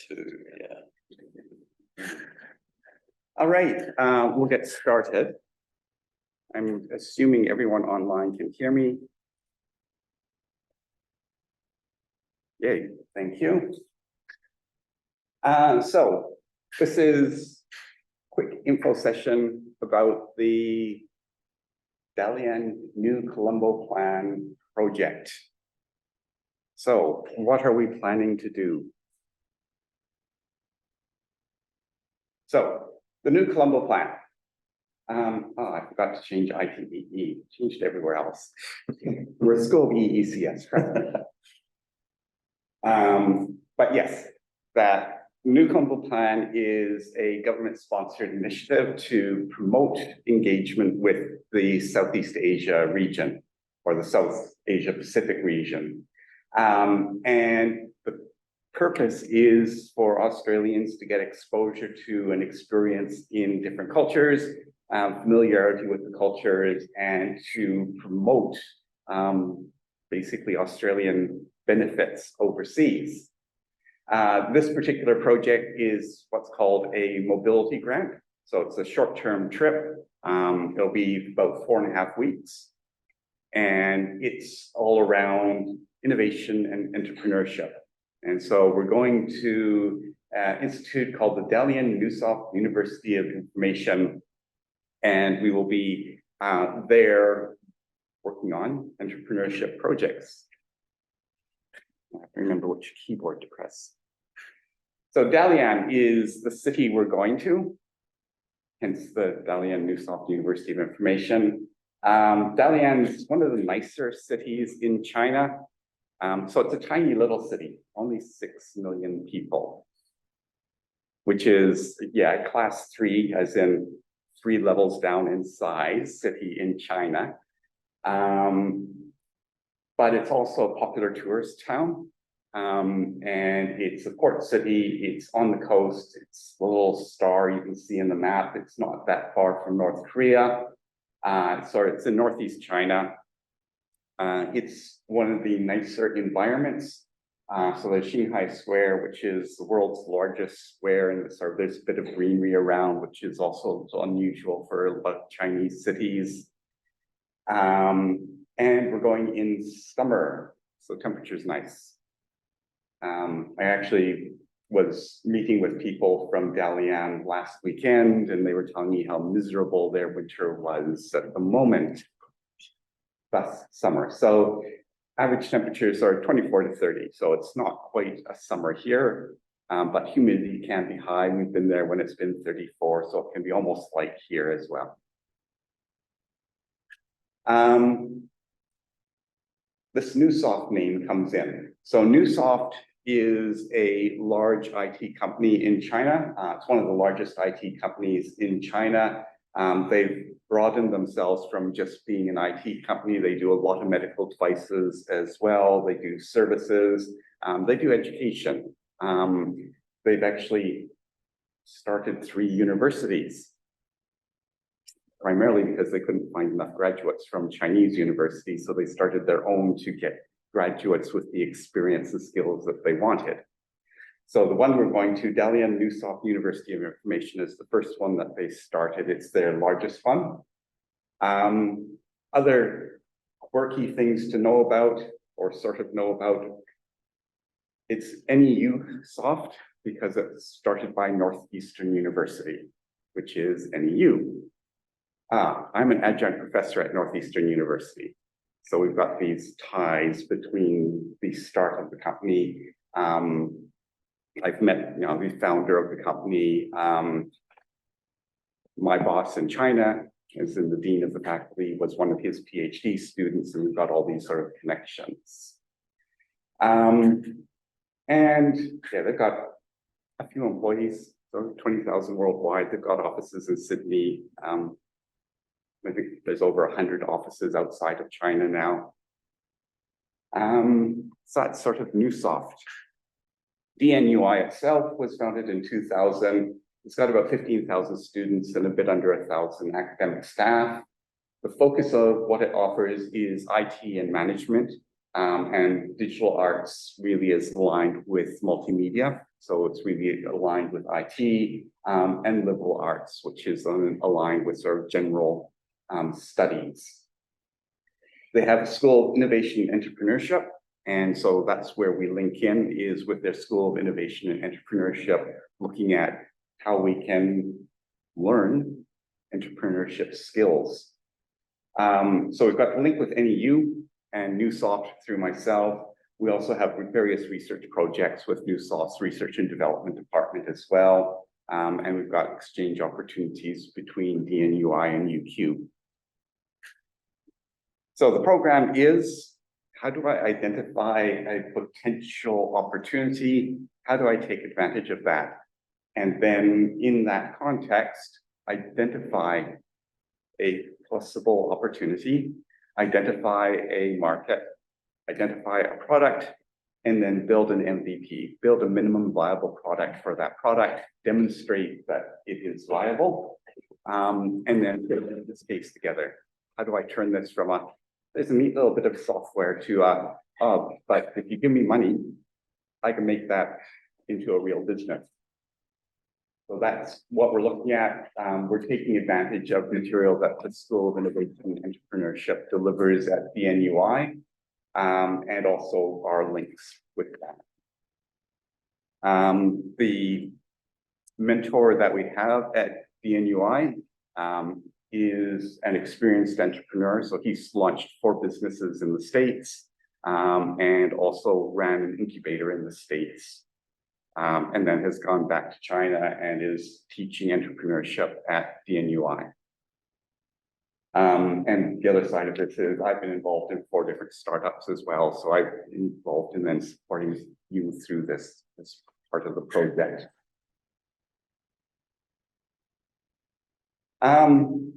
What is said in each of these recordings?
too, yeah. All right, we'll get started. I'm assuming everyone online can hear me. Yay, thank you. So this is a quick info session about the Dalian New Colombo Plan project. So what are we planning to do? So the New Colombo Plan. I forgot to change ITEE, changed everywhere else. We're a school of EECS, right? But yes, that New Colombo Plan is a government-sponsored initiative to promote engagement with the Southeast Asia region, or the South Asia Pacific region. And the purpose is for Australians to get exposure to and experience in different cultures, familiarity with the cultures, and to promote basically Australian benefits overseas. This particular project is what's called a mobility grant. So it's a short-term trip. It'll be about 4.5 weeks. And it's all around innovation and entrepreneurship. And so we're going to an institute called the Dalian Neusoft University of Information. And we will be there working on entrepreneurship projects. I have to remember which keyboard to press. So Dalian is the city we're going to, hence the Dalian Neusoft University of Information. Dalian is one of the nicer cities in China. So it's a tiny little city, only 6 million people, which is, yeah, class 3, as in 3 levels down in size city in China. But it's also a popular tourist town. And it's a port city, it's on the coast, it's a little star you can see in the map. It's not that far from North Korea. So it's in Northeast China. It's one of the nicer environments. So there's Xinghai Square, which is the world's largest square, and so there's a bit of greenery around, which is also unusual for a lot of Chinese cities. And we're going in summer, so temperature's nice. I actually was meeting with people from Dalian last weekend, and they were telling me how miserable their winter was at the moment. That's summer. So average temperatures are 24 to 30. So it's not quite a summer here, but humidity can be high. We've been there when it's been 34, so it can be almost like here as well. This Neusoft name comes in. So Neusoft is a large IT company in China. It's one of the largest IT companies in China. They've broadened themselves from just being an IT company. They do a lot of medical devices as well. They do services. They do education. They've actually started 3 universities, primarily because they couldn't find enough graduates from Chinese universities. So they started their own to get graduates with the experience and skills that they wanted. So the one we're going to, Dalian Neusoft University of Information, is the first one that they started. It's their largest one. Other quirky things to know about, or sort of know about, it's NEU Soft because it's started by Northeastern University, which is NEU. I'm an adjunct professor at Northeastern University. So we've got these ties between the start of the company. I've met, the founder of the company. My boss in China, as in the dean of the faculty, was one of his PhD students, and we've got all these sort of connections. And yeah, they've got a few employees, so 20,000 worldwide. They've got offices in Sydney. I think there's over 100 offices outside of China now. So that's sort of Neusoft. DNUI itself was founded in 2000. It's got about 15,000 students and a bit under 1,000 academic staff. The focus of what it offers is IT and management. And digital arts really is aligned with multimedia. So it's really aligned with IT, and liberal arts, which is aligned with sort of general studies. They have a School of Innovation and Entrepreneurship. And so that's where we link in, is with their School of Innovation and Entrepreneurship, looking at how we can learn entrepreneurship skills. So we've got the link with NEU and Newsoft through myself. We also have various research projects with Newsoft's Research and Development Department as well. And we've got exchange opportunities between DNUI and UQ. So the program is, how do I identify a potential opportunity? How do I take advantage of that? And then in that context, identify a possible opportunity, identify a market, identify a product, and then build an MVP, build a minimum viable product for that product, demonstrate that it is viable, and then put this case together. How do I turn this from there's a neat little bit of software to but if you give me money, I can make that into a real business. So that's what we're looking at. We're taking advantage of material that the School of Innovation and Entrepreneurship delivers at DNUI, and also our links with that. The mentor that we have at DNUI is an experienced entrepreneur. So he's launched 4 businesses in the States, and also ran an incubator in the States. And then has gone back to China and is teaching entrepreneurship at DNUI. And the other side of it is I've been involved in 4 different startups as well. So I've been involved in then supporting you through this part of the project.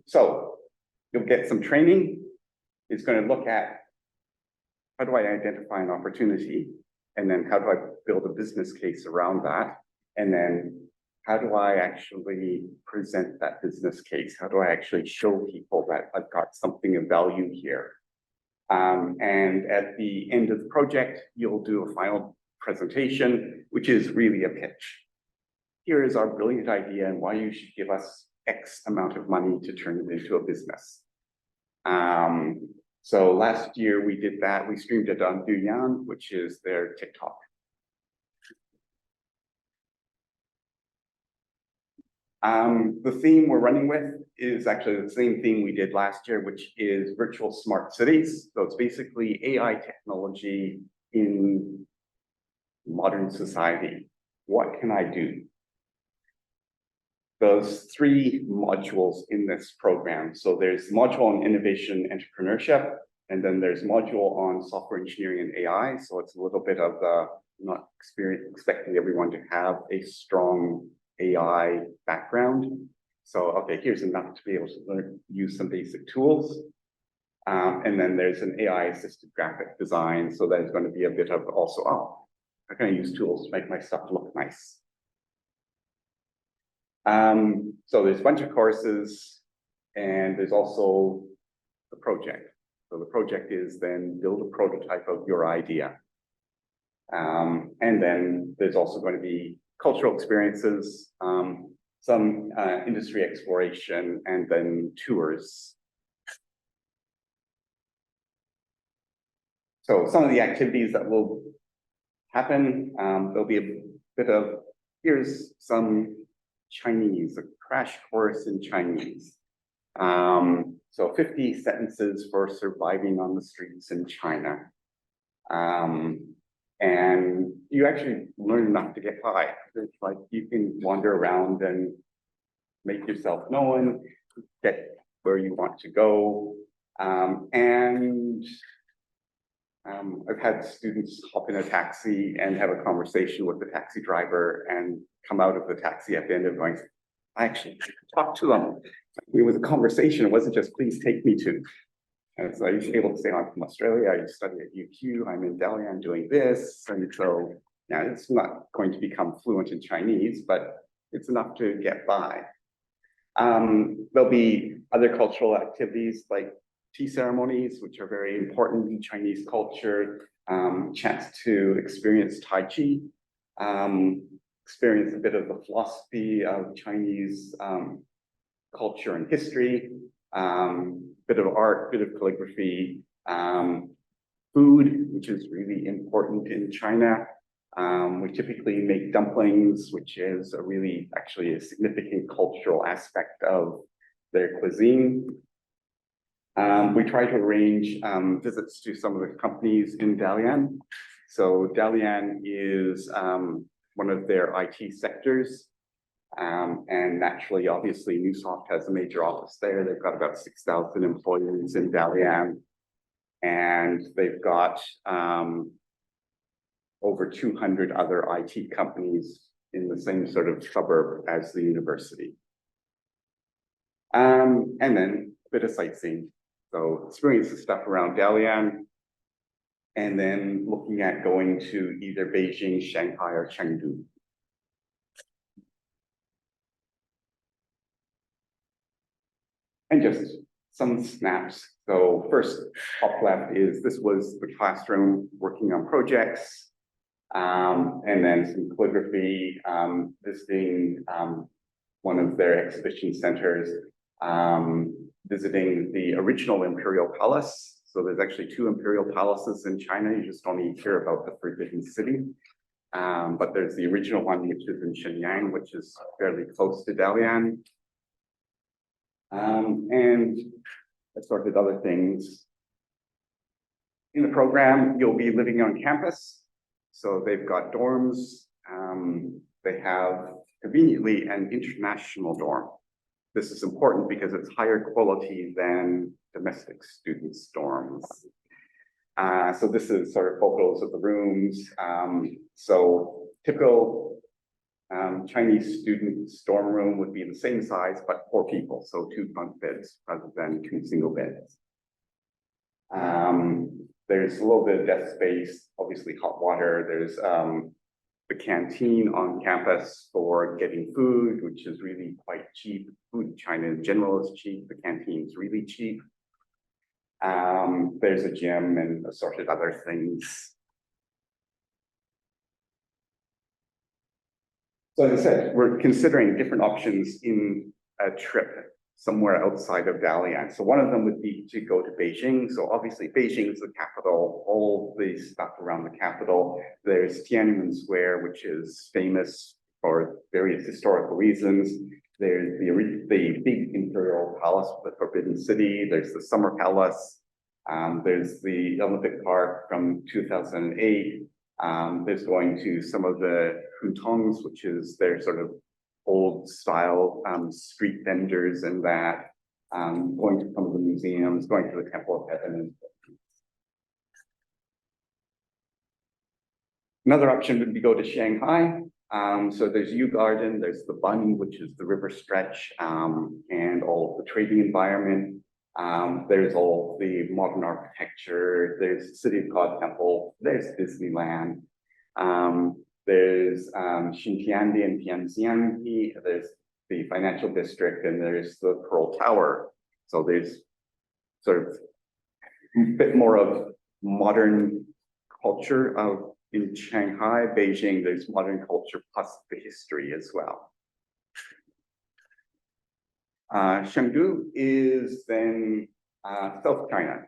So you'll get some training. It's going to look at, how do I identify an opportunity? And then how do I build a business case around that? And then how do I actually present that business case? How do I actually show people that I've got something of value here? And at the end of the project, you'll do a final presentation, which is really a pitch. Here is our brilliant idea and why you should give us X amount of money to turn it into a business. So last year we did that. We streamed it on Douyin, which is their TikTok. The theme we're running with is actually the same theme we did last year, which is virtual smart cities. So it's basically AI technology in modern society. What can I do? Those 3 modules in this program. So there's module on innovation entrepreneurship, and then there's module on software engineering and AI. So it's a little bit of not expecting everyone to have a strong AI background. So, okay, here's enough to be able to use some basic tools. And then there's an AI assisted graphic design. So there's going to be a bit of also, how can I use tools to make my stuff look nice? So there's a bunch of courses, and there's also the project. So the project is then build a prototype of your idea. And then there's also going to be cultural experiences, some industry exploration, and then tours. So some of the activities that will happen, there'll be a bit of, here's some Chinese, a crash course in Chinese. So 50 sentences for surviving on the streets in China. And you actually learn enough to get by. It's like you can wander around and make yourself known, get where you want to go. I've had students hop in a taxi and have a conversation with the taxi driver and come out of the taxi at the end of going, I actually talked to them. It was a conversation. It wasn't just, please take me to. And so I was able to say, I'm from Australia. I study at UQ. I'm in Delhi. I'm doing this. And so now it's not going to become fluent in Chinese, but it's enough to get by. There'll be other cultural activities like tea ceremonies, which are very important in Chinese culture, chance to experience Tai Chi, experience a bit of the philosophy of Chinese culture and history, bit of art, bit of calligraphy, food, which is really important in China. We typically make dumplings, which is actually a significant cultural aspect of their cuisine. We try to arrange visits to some of the companies in Dalian. So Dalian is one of their IT sectors. And naturally, obviously, Newsoft has a major office there. They've got about 6,000 employees in Dalian. And they've got over 200 other IT companies in the same sort of suburb as the university. And then a bit of sightseeing. So experience the stuff around Dalian, and then looking at going to either Beijing, Shanghai, or Chengdu. And just some snaps. So first, top left this was the classroom working on projects, and then some calligraphy, visiting one of their exhibition centers, visiting the original Imperial Palace. So there's actually 2 Imperial Palaces in China. You just only hear about the Forbidden City. But there's the original one, which is in Shenyang, which is fairly close to Dalian. And assorted other things. In the program, you'll be living on campus. So they've got dorms. They have conveniently an international dorm. This is important because it's higher quality than domestic students' dorms. So this is sort of photos of the rooms. So typical Chinese students' dorm room would be the same size, but 4 people, so 2 bunk beds rather than 2 single beds. There's a little bit of desk space, obviously hot water. There's the canteen on campus for getting food, which is really quite cheap. Food in China in general is cheap. The canteen is really cheap. There's a gym and assorted other things. So as I said, we're considering different options in a trip somewhere outside of Dalian. So one of them would be to go to Beijing. So obviously Beijing is the capital, all the stuff around the capital. There's Tiananmen Square, which is famous for various historical reasons. There's the big Imperial Palace, the Forbidden City. There's the Summer Palace. There's the Olympic Park from 2008. There's going to some of the hutongs, which is their sort of old style street vendors and that, going to some of the museums, going to the Temple of Heaven. Another option would be go to Shanghai. So there's Yu Garden, there's the Bund, which is the river stretch, and all of the trading environment. There's all the modern architecture, there's the City of God Temple, there's Disneyland. There's Xintiandi and Tianxianyi, there's the financial district, and there's the Pearl Tower. So there's sort of a bit more of modern culture in Shanghai. Beijing, there's modern culture plus the history as well. Chengdu is then South China.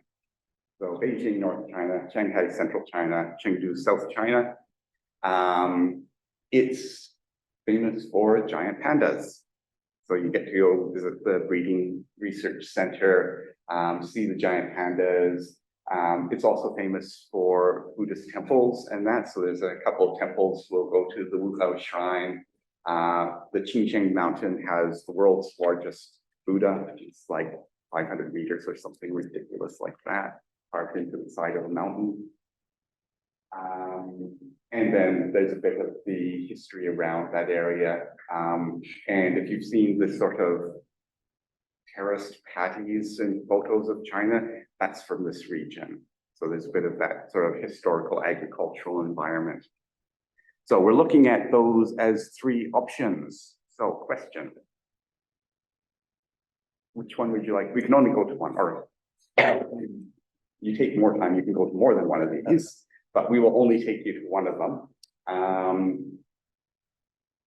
So Beijing, North China, Shanghai, Central China, Chengdu, South China. It's famous for giant pandas. So you get to go visit the breeding research center, see the giant pandas. It's also famous for Buddhist temples and that. So there's a couple of temples. We'll go to the Wuhao Shrine. The Qingsheng Mountain has the world's largest Buddha, which is like 500 meters or something ridiculous like that, carved into the side of a mountain. And then there's a bit of the history around that area. And if you've seen this sort of terraced patties and photos of China, that's from this region. So there's a bit of that sort of historical agricultural environment. So we're looking at those as 3 options. So question. Which one would you like? We can only go to one, or you take more time, you can go to more than one of these, but we will only take you to one of them.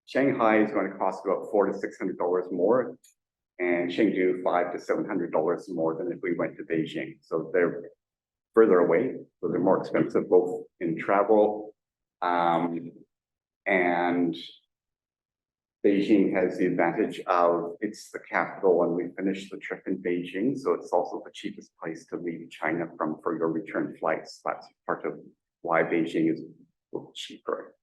Shanghai is going to cost about $400 to $600 more, and Chengdu $500 to $700 more than if we went to Beijing. So they're further away, so they're more expensive both in travel, and Beijing has the advantage of it's the capital and we finish the trip in Beijing, so it's also the cheapest place to leave China from for your return flights. That's part of why Beijing is a little cheaper.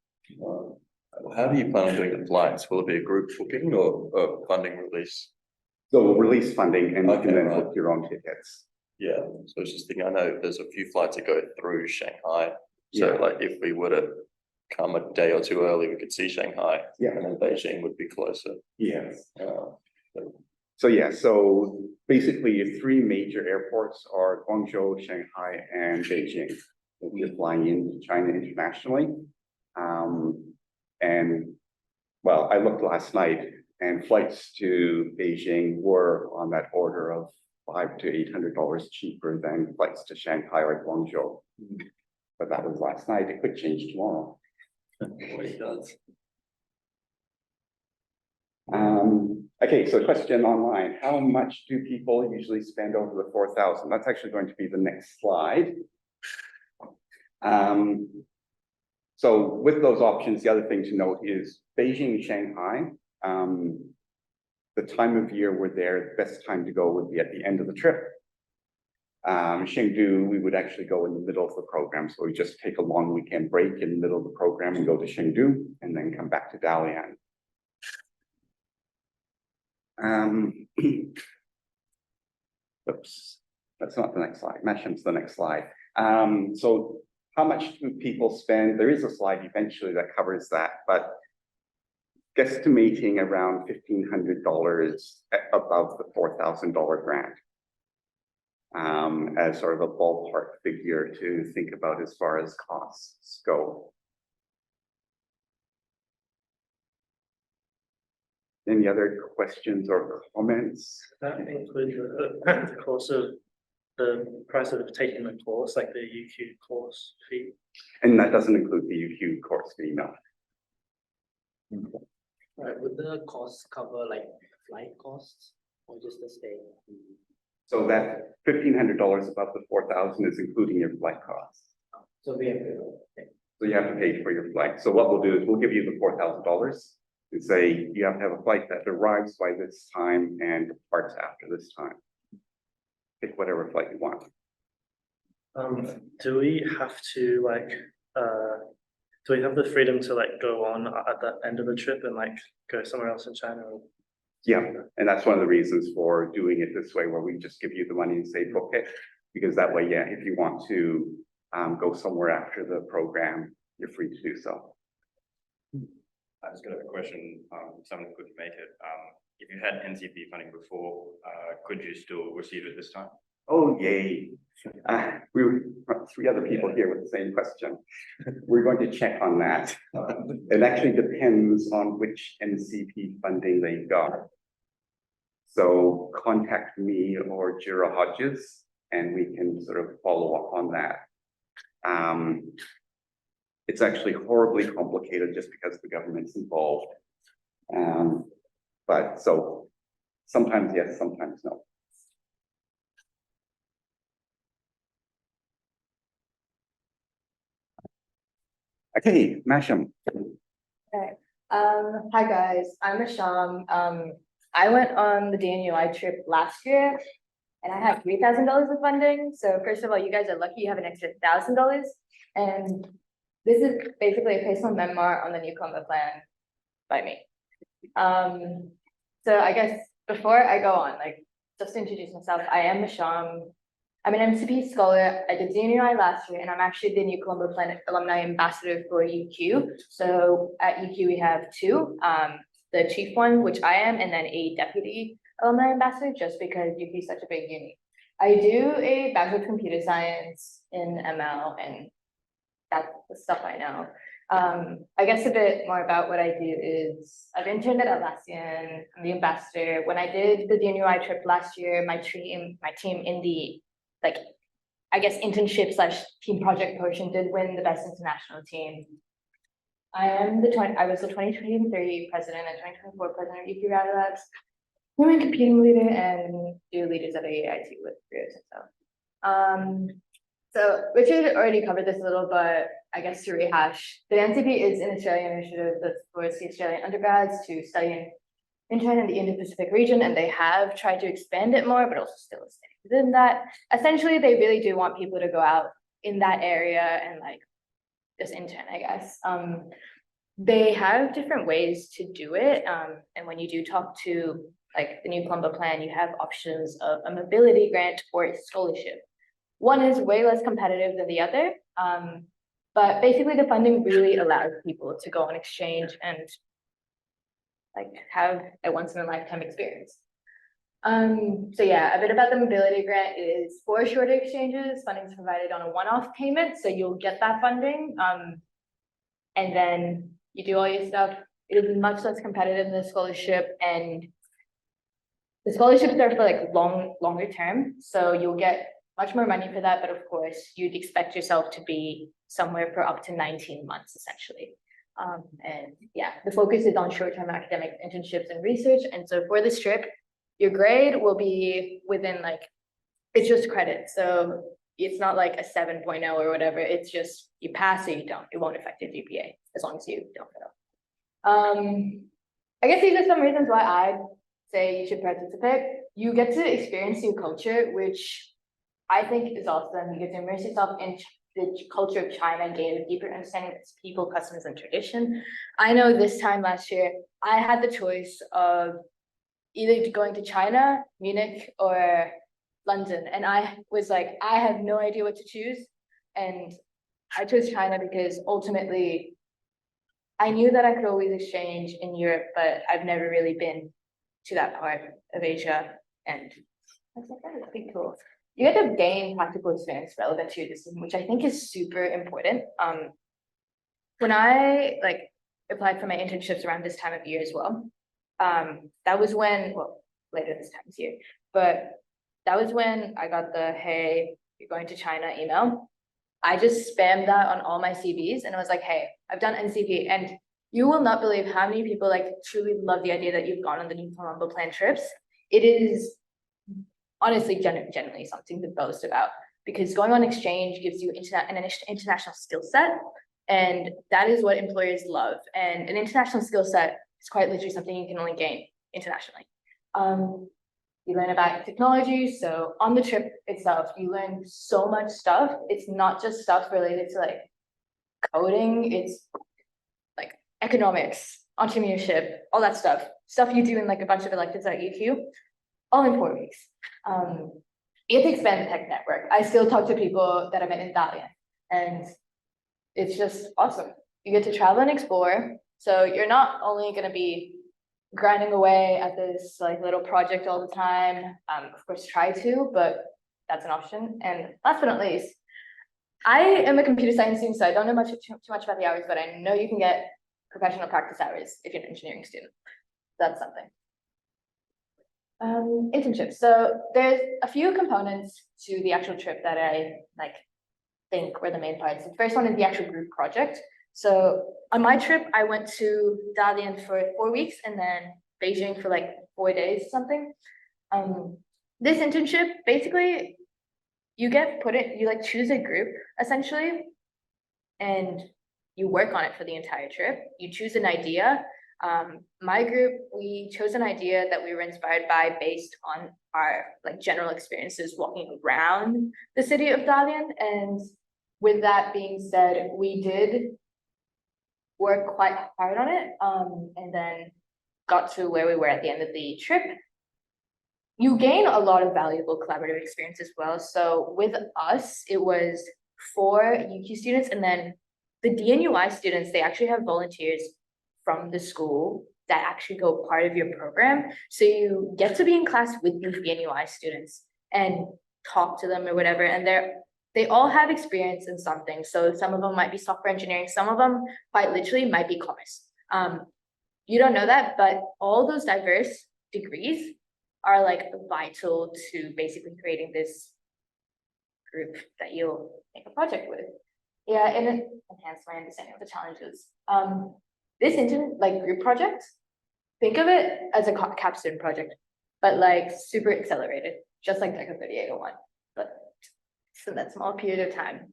How do you plan on doing the flights? Will it be a group booking or a funding release? So we'll release funding and you Okay, can then right. book your own tickets. Yeah, so it's just thinking, I know there's a few flights that go through Shanghai. So Yeah. like if we were to come a day or two early, we could see Shanghai. Yeah. And then Beijing would be closer. Yes. Uh, So basically your three major airports are Guangzhou, Shanghai, and Beijing. If you're flying into China internationally. And well, I looked last night and flights to Beijing were on that order of $500 to $800 cheaper than flights to Shanghai or Guangzhou. But that was last night. It could change tomorrow. it does. Okay, so question online, how much do people usually spend over the 4,000? That's actually going to be the next slide. So with those options, the other thing to note is Beijing and Shanghai, the time of year we're there, the best time to go would be at the end of the trip. Chengdu, we would actually go in the middle of the program. So we just take a long weekend break in the middle of the program and go to Chengdu and then come back to Dalian. Oops, that's not the next slide. Mesham's the next slide. So how much do people spend? There is a slide eventually that covers that, but guesstimating around $1,500 above the $4,000 grant. As sort of a ballpark figure to think about as far as costs go. Any other questions or comments? That includes the course of the price of taking the course, like the UQ course fee. And that doesn't include the UQ course fee, no. Right, would the costs cover like flight costs or just the stay? So that $1,500 above the 4,000 is including your flight costs. So we have to, okay. So you have to pay for your flight. So what we'll do is we'll give you the $4,000 and say you have to have a flight that arrives by this time and departs after this time. Pick whatever flight you want. Do we have to like, do we have the freedom to like go on at the end of the trip and like go somewhere else in China? Yeah, and that's one of the reasons for doing it this way, where we just give you the money and say, book it. Because that way, yeah, if you want to go somewhere after the program, you're free to do so. I just got a question, someone couldn't make it. If you had NCP funding before, could you still receive it this time? Oh, yay. We were three other people here with the same question. We're going to check on that. It actually depends on which NCP funding they got. So contact me or Jira Hodges, and we can sort of follow up on that. It's actually horribly complicated just because the government's involved. But so sometimes yes, sometimes no. Okay, Masham. Okay. Hi guys, I'm Asham. I went on the DNUI trip last year and I had $3,000 of funding. So first of all, you guys are lucky you have an extra $1,000. And this is basically a personal memoir on the newcomer plan by me. So I guess before I go on, like just to introduce myself, I am Masham. I'm an MCP scholar. I did DNUI last year, and I'm actually the New Colombo Planet Alumni Ambassador for UQ. So at UQ, we have two, the chief one, which I am, and then a deputy alumni ambassador, just because UQ is such a big uni. I do a Bachelor of Computer Science in ML, and that's the stuff I know. I guess a bit more about what I do is I've interned at Atlassian. I'm the ambassador. When I did the DNUI trip last year, my team in the like, I guess internship slash team project portion did win the best international team. I was the 2023 president and 2024 president of UP Rowdy Labs. Women competing leader and do leaders at AIT with careers and so. So Richard already covered this a little, but I guess to rehash, the NCP is an Australian initiative that supports the Australian undergrads to study and intern in the Indo-Pacific region, and they have tried to expand it more, but also still staying within that. Essentially, they really do want people to go out in that area and like just intern, I guess. They have different ways to do it. And when you do talk to like the New Columbo plan, you have options of a mobility grant or a scholarship. One is way less competitive than the other. But basically the funding really allows people to go on exchange and like have a once in a lifetime experience. So yeah, a bit about the mobility grant is for shorter exchanges, funding is provided on a one-off payment, so you'll get that funding. And then you do all your stuff. It is much less competitive than the scholarship, and the scholarships are for like longer term, so you'll get much more money for that, but of course you'd expect yourself to be somewhere for up to 19 months essentially. And yeah, the focus is on short-term academic internships and research. And so for this trip, your grade will be within like, it's just credit. So it's not like a 7.0 or whatever. It's just you pass or you don't. It won't affect your GPA as long as you don't fail. I guess these are some reasons why I'd say you should participate. You get to experience new culture, which I think is awesome. You get to immerse yourself in the culture of China and gain a deeper understanding of its people, customs, and tradition. I know this time last year, I had the choice of either going to China, Munich, or London. And I was like, I have no idea what to choose. And I chose China because ultimately I knew that I could always exchange in Europe, but I've never really been to that part of Asia. And I was like, oh, that'd be cool. You get to gain practical experience relevant to your discipline, which I think is super important. When I like applied for my internships around this time of year as well, that was when, well, later this time of year, but that was when I got the, hey, you're going to China email. I just spammed that on all my CVs and I was like, hey, I've done NCP, and you will not believe how many people like truly love the idea that you've gone on the New Columbo plan trips. It is honestly genuinely something to boast about, because going on exchange gives you an international skill set, and that is what employers love. And an international skill set is quite literally something you can only gain internationally. You learn about technology. So on the trip itself, you learn so much stuff. It's not just stuff related to like coding, it's like economics, entrepreneurship, all that stuff you do in like a bunch of electives at UQ, all in 4 weeks. You have to expand the tech network. I still talk to people that I met in Dalian, and it's just awesome. You get to travel and explore. So you're not only going to be grinding away at this like little project all the time. Of course, try to, but that's an option. And last but not least, I am a computer science student, so I don't know too much about the hours, but I know you can get professional practice hours if you're an engineering student. That's something. Internships. So there's a few components to the actual trip that I like think were the main parts. The first one is the actual group project. So on my trip, I went to Dalian for 4 weeks and then Beijing for like 4 days or something. This internship, basically, you get you like choose a group essentially, and you work on it for the entire trip. You choose an idea. My group, we chose an idea that we were inspired by based on our like general experiences walking around the city of Dalian. And with that being said, we did work quite hard on it, and then got to where we were at the end of the trip. You gain a lot of valuable collaborative experience as well. So with us, it was 4 UQ students, and then the DNUI students, they actually have volunteers from the school that actually go part of your program. So you get to be in class with these DNUI students and talk to them or whatever, and they all have experience in something. So some of them might be software engineering, some of them quite literally might be commerce. You don't know that, but all those diverse degrees are like vital to basically creating this group that you'll make a project with. Yeah, and it enhance my understanding of the challenges. This like group project, think of it as a capstone project, but like super accelerated, just like DECA 3801, but so that small period of time.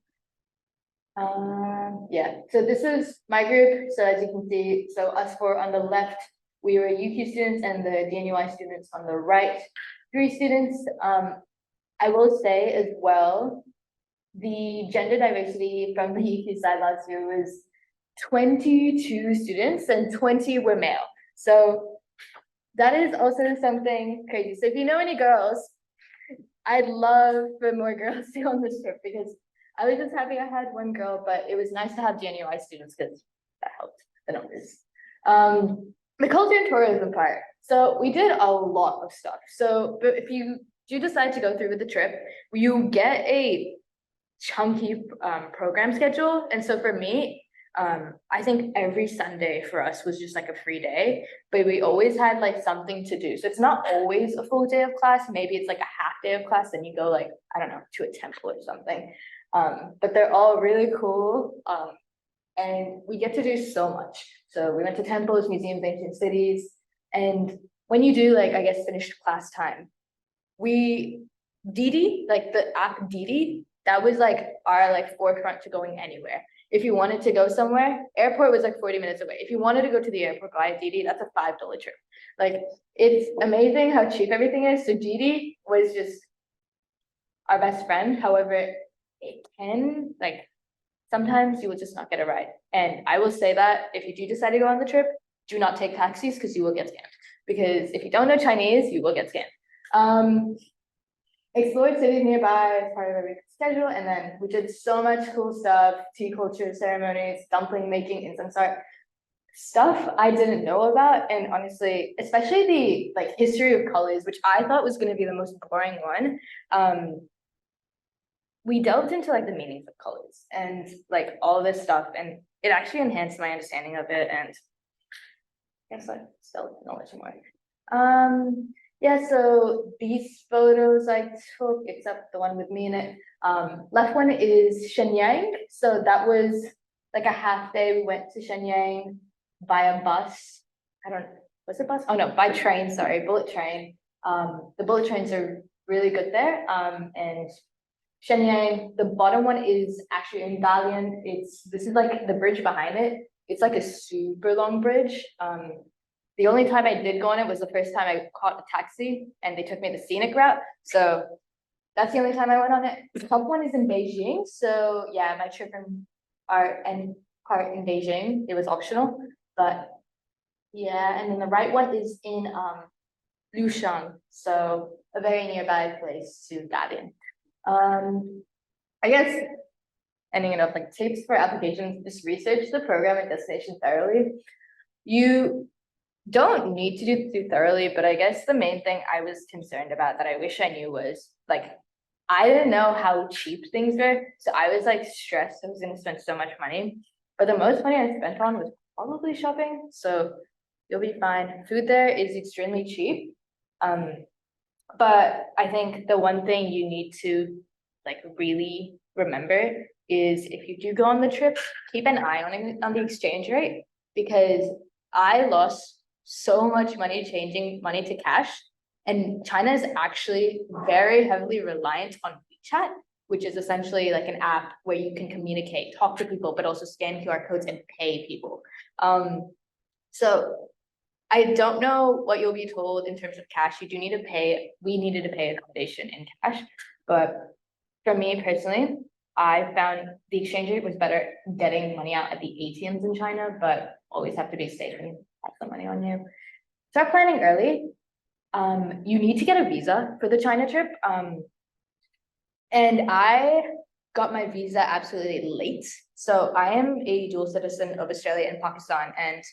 Yeah, so this is my group. So as you can see, so us four on the left, we were UQ students, and the DNUI students on the right, 3 students. I will say as well, the gender diversity from the UQ side last year was 22 students and 20 were male. So that is also something crazy. So if you know any girls, I'd love for more girls to go on this trip, because I was just happy I had one girl, but it was nice to have DNUI students because that helped the numbers. The culture and tourism part. So we did a lot of stuff. So but if you do decide to go through with the trip, you get a chunky program schedule. And so for me, I think every Sunday for us was just like a free day, but we always had like something to do. So it's not always a full day of class. Maybe it's like a half day of class and you go like, I don't know, to a temple or something. But they're all really cool. And we get to do so much. So we went to temples, museums, ancient cities. And when you do like, I guess, finished class time, Didi, like the app Didi, that was like our like forefront to going anywhere. If you wanted to go somewhere, airport was like 40 minutes away. If you wanted to go to the airport via Didi, that's a $5 trip. Like, it's amazing how cheap everything is. So Didi was just our best friend. However, it can, like, sometimes you will just not get a ride. And I will say that if you do decide to go on the trip, do not take taxis because you will get scammed. Because if you don't know Chinese, you will get scammed. Explored cities nearby as part of our week's schedule, and then we did so much cool stuff, tea culture ceremonies, dumpling making, incense art, stuff I didn't know about. And honestly, especially the like history of colors, which I thought was going to be the most boring one. We delved into like the meanings of colors and like all this stuff, and it actually enhanced my understanding of it, and I guess I still knowledge more. Yeah, so these photos I took, except the one with me in it. Left one is Shenyang. So that was like a half day. We went to Shenyang by a bus. Was it bus? Oh no, by train, sorry, bullet train. The bullet trains are really good there. And Shenyang, the bottom one is actually in Dalian. This is like the bridge behind it. It's like a super long bridge. The only time I did go on it was the first time I caught a taxi and they took me the scenic route. So that's the only time I went on it. The top one is in Beijing. So yeah, my trip in art and part in Beijing, it was optional, but yeah. And then the right one is in Liushang. So a very nearby place to Dalian. I guess ending it up like tips for applications, just research the program and destination thoroughly. You don't need to do thoroughly, but I guess the main thing I was concerned about that I wish I knew was like, I didn't know how cheap things were. So I was like stressed I was going to spend so much money, but the most money I spent on was probably shopping. So you'll be fine. Food there is extremely cheap. But I think the one thing you need to like really remember is if you do go on the trip, keep an eye on the exchange rate, because I lost so much money changing money to cash. And China is actually very heavily reliant on WeChat, which is essentially like an app where you can communicate, talk to people, but also scan QR codes and pay people. So I don't know what you'll be told in terms of cash. You do need to pay. We needed to pay accommodation in cash, but for me personally, I found the exchange rate was better getting money out at the ATMs in China, but always have to be safe and have some money on you. Start planning early. You need to get a visa for the China trip. And I got my visa absolutely late. So I am a dual citizen of Australia and Pakistan, and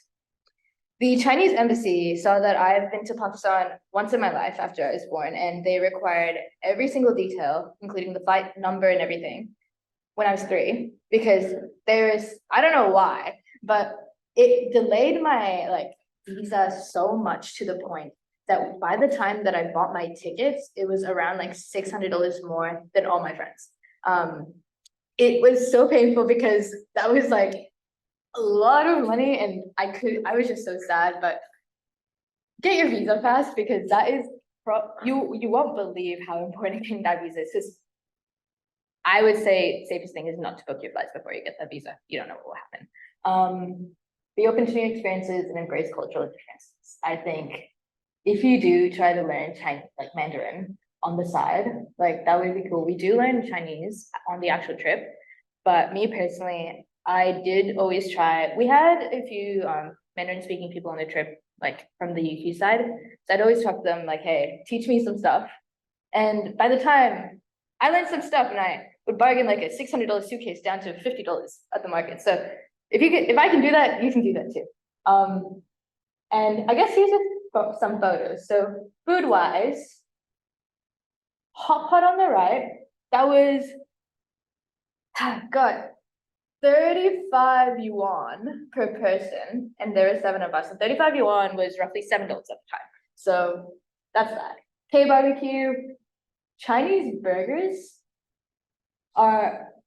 the Chinese embassy saw that I've been to Pakistan once in my life after I was born, and they required every single detail, including the flight number and everything, when I was 3, because I don't know why, but it delayed my like visa so much to the point that by the time that I bought my tickets, it was around like $600 more than all my friends. It was so painful because that was like a lot of money and I was just so sad, but get your visa fast because that is you won't believe how important getting that visa is. 'Cause I would say safest thing is not to book your flights before you get that visa. You don't know what will happen. Be open to new experiences and embrace cultural differences. I think if you do try to learn Chinese, like Mandarin on the side, like that would be cool. We do learn Chinese on the actual trip, but me personally, I did always try. We had a few Mandarin speaking people on the trip, like from the UQ side. So I'd always talk to them like, hey, teach me some stuff. And by the time I learned some stuff and I would bargain like a $600 suitcase down to $50 at the market. So if I can do that, you can do that too. And I guess here's some photos. So food wise, hot pot on the right, that was, God, 35 yuan per person, and there were 7 of us. And 35 yuan was roughly $7 at the time. So that's that. K-barbecue, Chinese burgers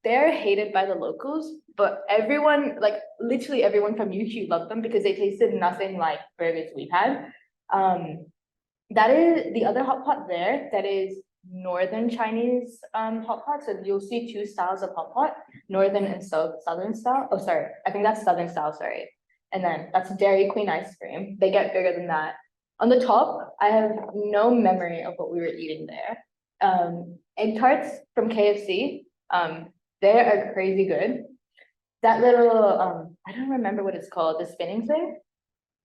they're hated by the locals, but everyone, like literally everyone from UQ loved them because they tasted nothing like burgers we've had. That is the other hot pot there. That is northern Chinese hot pot. So you'll see 2 styles of hot pot, northern and southern style. Oh, sorry, I think that's southern style. Sorry, and then that's Dairy Queen ice cream. They get bigger than that. On the top, I have no memory of what we were eating there. Egg tarts from KFC. They are crazy good. That little I don't remember what it's called, the spinning thing.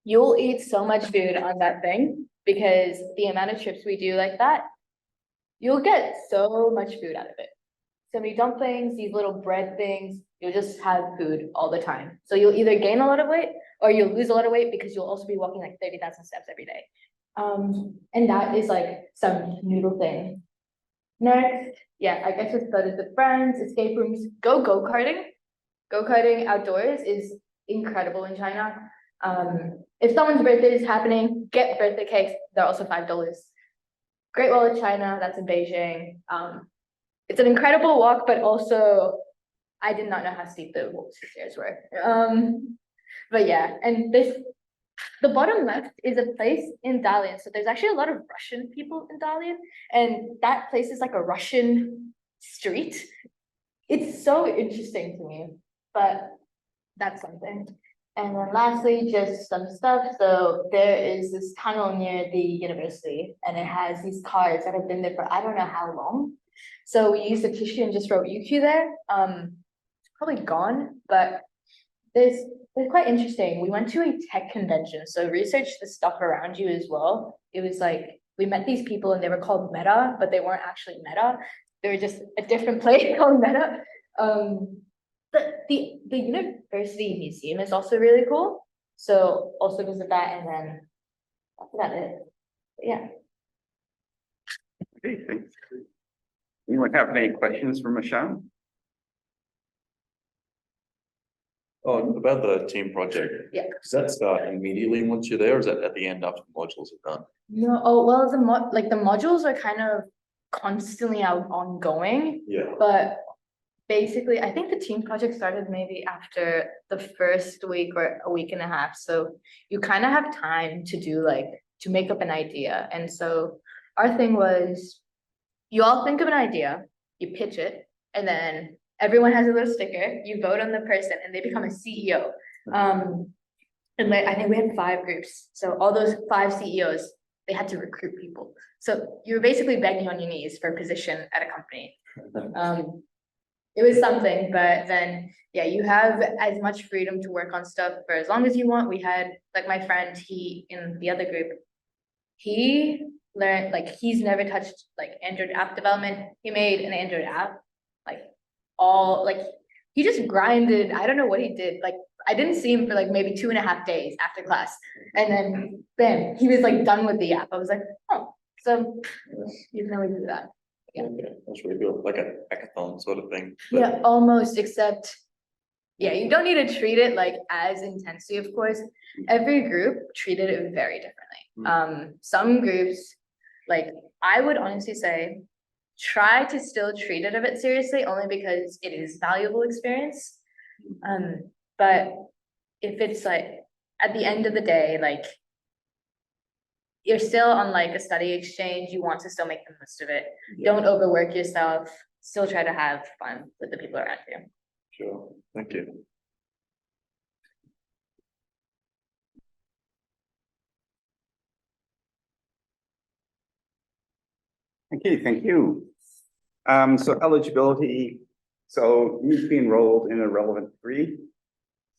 You'll eat so much food on that thing because the amount of trips we do like that, you'll get so much food out of it. So many dumplings, these little bread things, you'll just have food all the time. So you'll either gain a lot of weight or you'll lose a lot of weight because you'll also be walking like 30,000 steps every day. And that is like some noodle thing. Next, yeah, I guess it's studies with friends, escape rooms, go-karting. Go-karting outdoors is incredible in China. If someone's birthday is happening, get birthday cakes. They're also $5. Great Wall of China, that's in Beijing. It's an incredible walk, but also I did not know how steep the stairs were. But yeah, and the bottom left is a place in Dalian. So there's actually a lot of Russian people in Dalian, and that place is like a Russian street. It's so interesting to me, but that's something. And then lastly, just some stuff. So there is this tunnel near the university, and it has these cars that have been there for I don't know how long. So we used a tissue and just wrote UQ there. It's probably gone, but it's quite interesting. We went to a tech convention, so research the stuff around you as well. It was like we met these people and they were called Meta, but they weren't actually Meta. They were just a different place called Meta. The university museum is also really cool. So also visit that, and then that's about it. But yeah. Okay, thanks. Anyone have any questions for Michelle? Oh, about the team project. Yeah. Does that start immediately once you're there, or is that at the end after the modules are done? No, oh well, the modules are kind of constantly ongoing, Yeah. but basically, I think the team project started maybe after the first week or a week and a half. So you kind of have time to do to make up an idea. And so our thing was, you all think of an idea, you pitch it, and then everyone has a little sticker, you vote on the person and they become a CEO. And I think we had 5 groups. So all those 5 CEOs, they had to recruit people. So you were basically begging on your knees for a position at a company. It was something, but then, yeah, you have as much freedom to work on stuff for as long as you want. We had, like my friend, he, in the other group, he learned, he's never touched Android app development. He made an Android app, he just grinded. I don't know what he did. I didn't see him for maybe 2.5 days after class. And then bam, he was done with the app. I was like, oh, so you can always do that. Yeah. Okay, that's really good, like a hackathon sort of thing. But Yeah, almost, except, yeah, you don't need to treat it as intensely, of course. Every group treated it very differently. Some groups, I would honestly say try to still treat it a bit seriously, only because it is valuable experience. But if it's like, at the end of the day, like, you're still on like a study exchange, you want to still make the most of it. Don't overwork yourself, still try to have fun with the people around you. Sure, thank you. Okay, thank you. So eligibility, so you need to be enrolled in a relevant degree.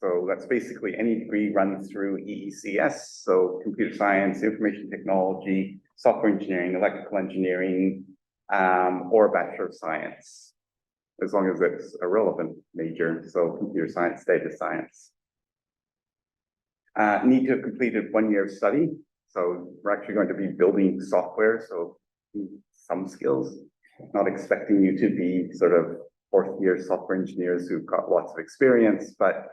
So that's basically any degree run through EECS, so computer science, information technology, software engineering, electrical engineering, or a Bachelor of Science, as long as it's a relevant major, so computer science, data science. Need to have completed 1 year of study. So we're actually going to be building software, so some skills, not expecting you to be sort of fourth year software engineers who've got lots of experience, but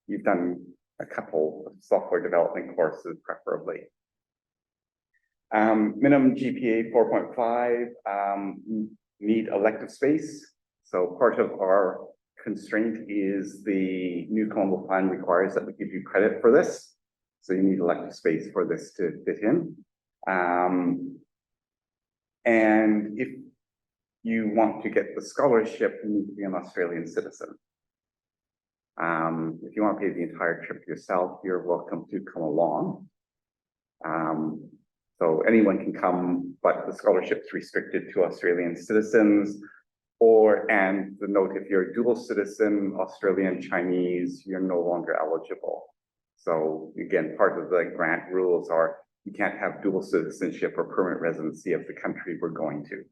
you've done a couple of software development courses preferably. Minimum GPA 4.5, need elective space. So part of our constraint is the New Colombo Plan requires that we give you credit for this. So you need elective space for this to fit in. And if you want to get the scholarship, you need to be an Australian citizen. If you want to pay the entire trip yourself, you're welcome to come along. So anyone can come, but the scholarship's restricted to Australian citizens. And the note, if you're a dual citizen, Australian, Chinese, you're no longer eligible. So again, part of the grant rules are you can't have dual citizenship or permanent residency of the country we're going to.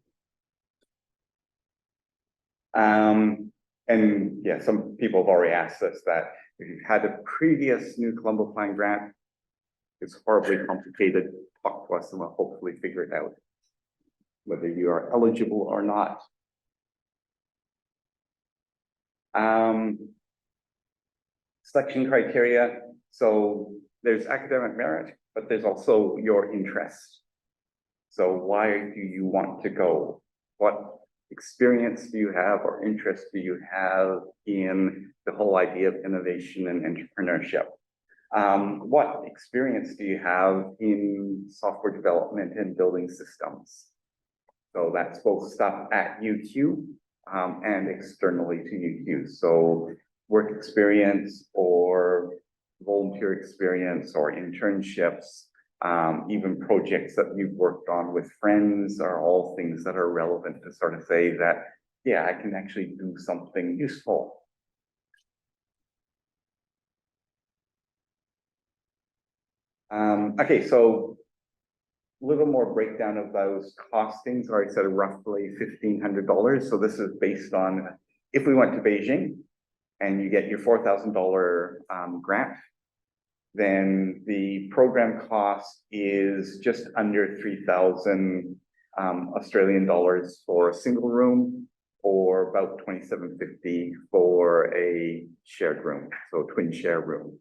And yeah, some people have already asked us that if you've had a previous New Colombo Plan grant, it's horribly complicated. Talk to us and we'll hopefully figure it out, whether you are eligible or not. Selection criteria. So there's academic merit, but there's also your interest. So why do you want to go? What experience do you have or interest do you have in the whole idea of innovation and entrepreneurship? What experience do you have in software development and building systems? So that's both stuff at UQ and externally to UQ. So work experience or volunteer experience or internships, even projects that you've worked on with friends are all things that are relevant to sort of say that, yeah, I can actually do something useful. Okay, so a little more breakdown of those costings. I said roughly $1,500. So this is based on if we went to Beijing and you get your $4,000 grant, then the program cost is just under 3,000 Australian dollars for a single room, or about 2,750 for a shared room, so twin share room.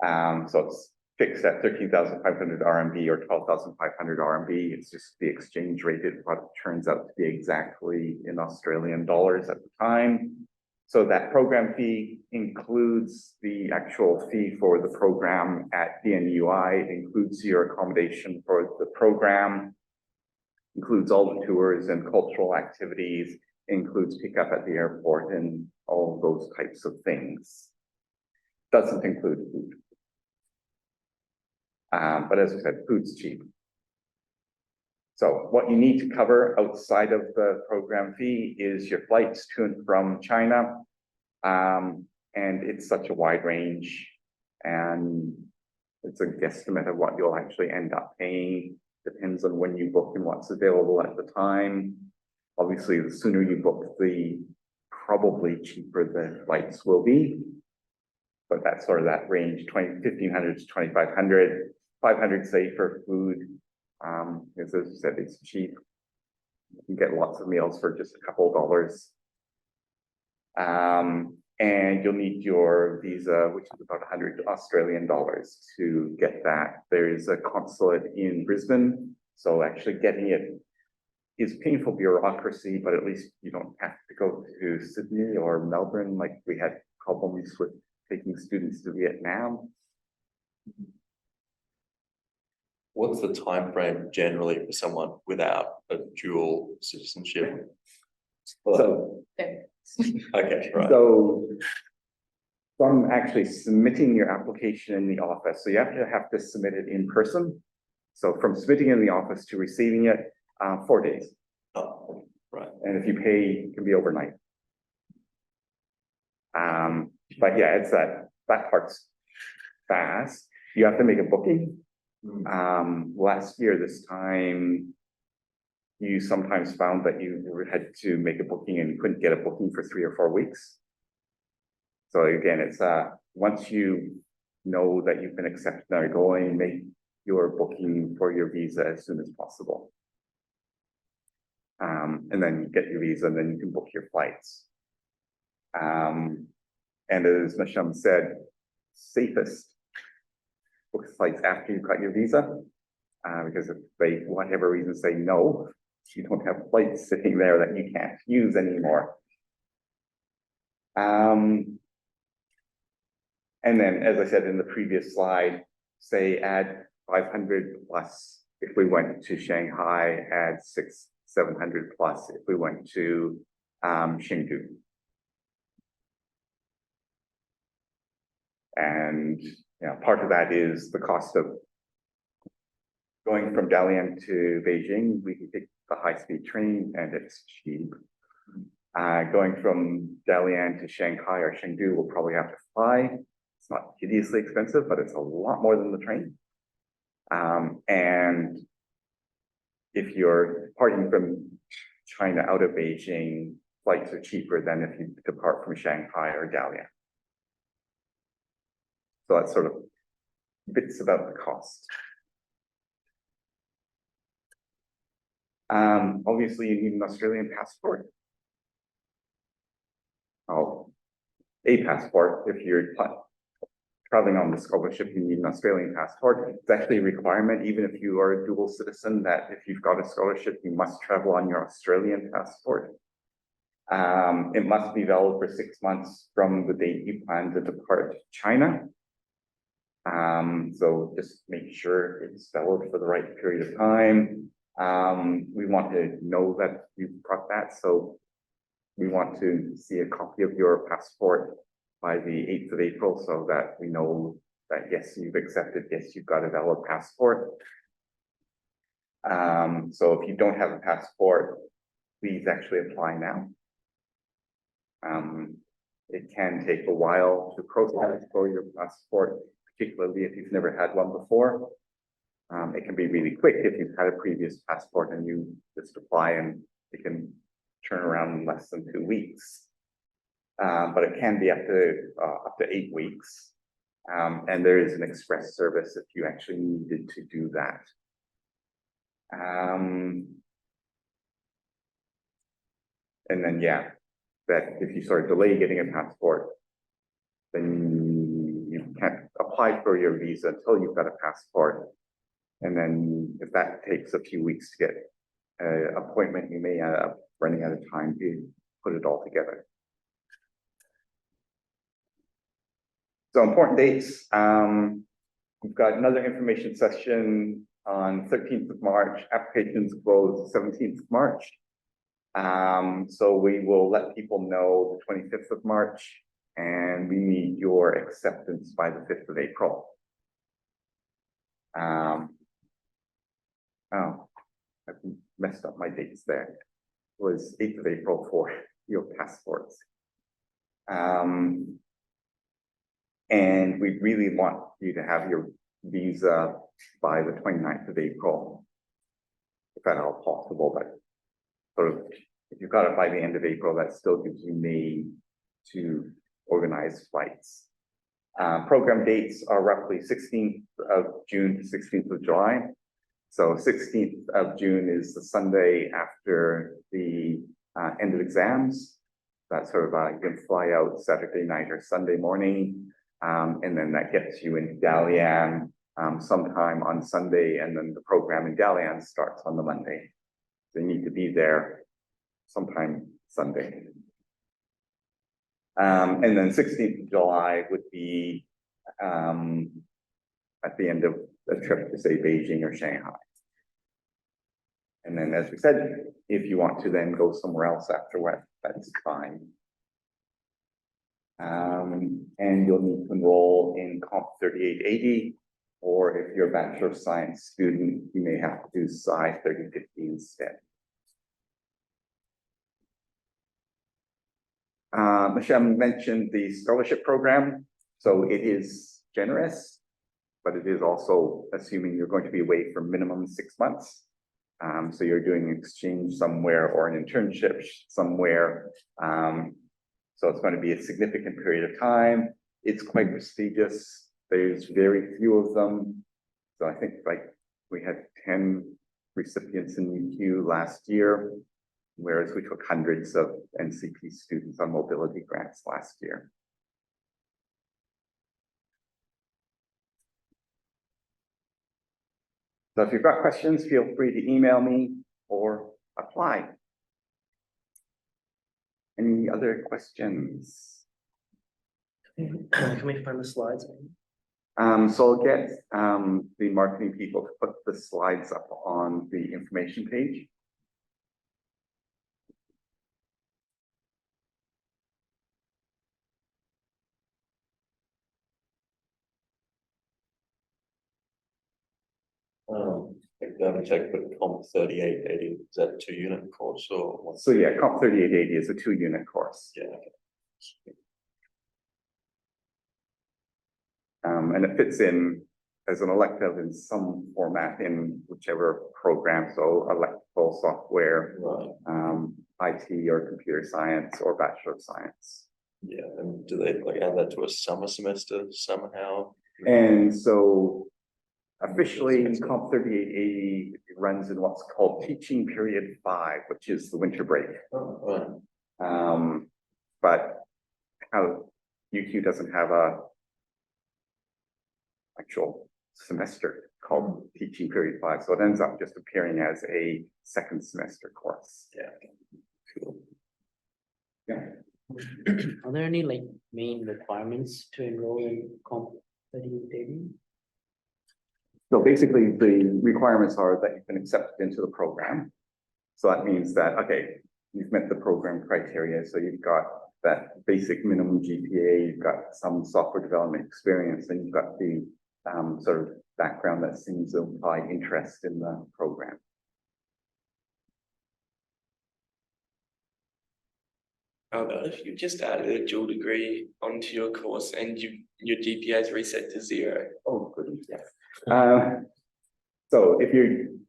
So it's fixed at 13,500 RMB or 12,500 RMB. It's just the exchange rate is what it turns out to be exactly in Australian dollars at the time. So that program fee includes the actual fee for the program at DNUI. It includes your accommodation for the program, includes all the tours and cultural activities, includes pickup at the airport and all of those types of things. Doesn't include food. But as I said, food's cheap. So what you need to cover outside of the program fee is your flights to and from China. And it's such a wide range, and it's a guesstimate of what you'll actually end up paying. Depends on when you book and what's available at the time. Obviously, the sooner you book, the probably cheaper the flights will be. But that's sort of that range, 1,500 to 2,500, 500 say for food. As I said, it's cheap. You can get lots of meals for just a couple of dollars. And you'll need your visa, which is about 100 Australian dollars to get that. There is a consulate in Brisbane, so actually getting it is painful bureaucracy, but at least you don't have to go to Sydney or Melbourne like we had problems with taking students to Vietnam. What's the time frame generally for someone without a dual citizenship? So, Okay, right. so from actually submitting your application in the office, so you have to submit it in person. So from submitting in the office to receiving it, 4 days. Oh, right. And if you pay, it can be overnight. But yeah, it's that part's fast. You have to make a booking. Last year, this time, you sometimes found that you had to make a booking and you couldn't get a booking for 3 or 4 weeks. So again, it's once you know that you've been accepted and are going, make your booking for your visa as soon as possible. And then you get your visa and then you can book your flights. And as Masham said, safest book flights after you've got your visa, because if they, for whatever reason, say no, you don't have flights sitting there that you can't use anymore. And then, as I said in the previous slide, say add 500 plus if we went to Shanghai, add 600-700 plus if we went to Chengdu. And part of that is the cost of going from Dalian to Beijing. We can take the high-speed train and it's cheap. Going from Dalian to Shanghai or Chengdu, we'll probably have to fly. It's not hideously expensive, but it's a lot more than the train. And if you're departing from China out of Beijing, flights are cheaper than if you depart from Shanghai or Dalian. So that's sort of bits about the cost. Obviously, you need an Australian passport. Oh, a passport. If you're traveling on the scholarship, you need an Australian passport. It's actually a requirement, even if you are a dual citizen, that if you've got a scholarship, you must travel on your Australian passport. It must be valid for 6 months from the date you plan to depart China. So just make sure it's valid for the right period of time. We want to know that you've got that, so we want to see a copy of your passport by the 8th of April so that we know that yes, you've accepted, yes, you've got a valid passport. So if you don't have a passport, please actually apply now. It can take a while to process for your passport, particularly if you've never had one before. It can be really quick if you've had a previous passport and you just apply and it can turn around in less than 2 weeks. But it can be up to 8 weeks. And there is an express service if you actually needed to do that. And then, yeah, that if you sort of delay getting a passport, then you can't apply for your visa until you've got a passport. And then if that takes a few weeks to get an appointment, you may end up running out of time to put it all together. So important dates. We've got another information session on 13th of March. Applications close 17th of March. So we will let people know the 25th of March, and we need your acceptance by the 5th of April. Oh, I've messed up my dates there. It was 8th of April for your passports. And we really want you to have your visa by the 29th of April, if at all possible, but sort of, if you've got it by the end of April, that still gives you May to organize flights. Program dates are roughly 16th of June to 16th of July. So 16th of June is the Sunday after the end of exams. That's sort of, you can fly out Saturday night or Sunday morning. And then that gets you in Dalian sometime on Sunday, and then the program in Dalian starts on the Monday. They need to be there sometime Sunday. And then 16th of July would be at the end of the trip to say Beijing or Shanghai. And then, as we said, if you want to then go somewhere else afterward, that's fine. And you'll need to enroll in Comp 3880, or if you're a Bachelor of Science student, you may have to do Sci 3050 instead. Michelle mentioned the scholarship program, so it is generous, but it is also assuming you're going to be away for minimum 6 months. So you're doing an exchange somewhere or an internship somewhere. So it's going to be a significant period of time. It's quite prestigious. There's very few of them. So I think like we had 10 recipients in UQ last year, whereas we took hundreds of NCP students on mobility grants last year. So if you've got questions, feel free to email me or apply. Any other questions? Can we find the slides? So I'll get the marketing people to put the slides up on the information page. Double check, but Comp 3880, is that 2-unit course or what's? So yeah, Comp 3880 is a 2-unit course. Yeah, okay. And it fits in as an elective in some format in whichever program, so electrical software, Right, IT or computer science or Bachelor of Science. yeah, and do they like add that to a summer semester somehow? And so officially, Comp 3880 runs in what's called Teaching Period 5, which is the winter break. Oh, right. But how UQ doesn't have a actual semester called Teaching Period 5, so it ends up just appearing as a second semester course. Yeah, cool. Yeah. Are there any like main requirements to enroll in Comp 3880? So basically, the requirements are that you've been accepted into the program. So that means that, okay, you've met the program criteria, so you've got that basic minimum GPA, you've got some software development experience, and you've got the sort of background that seems to imply interest in the program. How about if you just added a dual degree onto your course and your GPA is reset to 0? Oh, goodness, yes. So if you,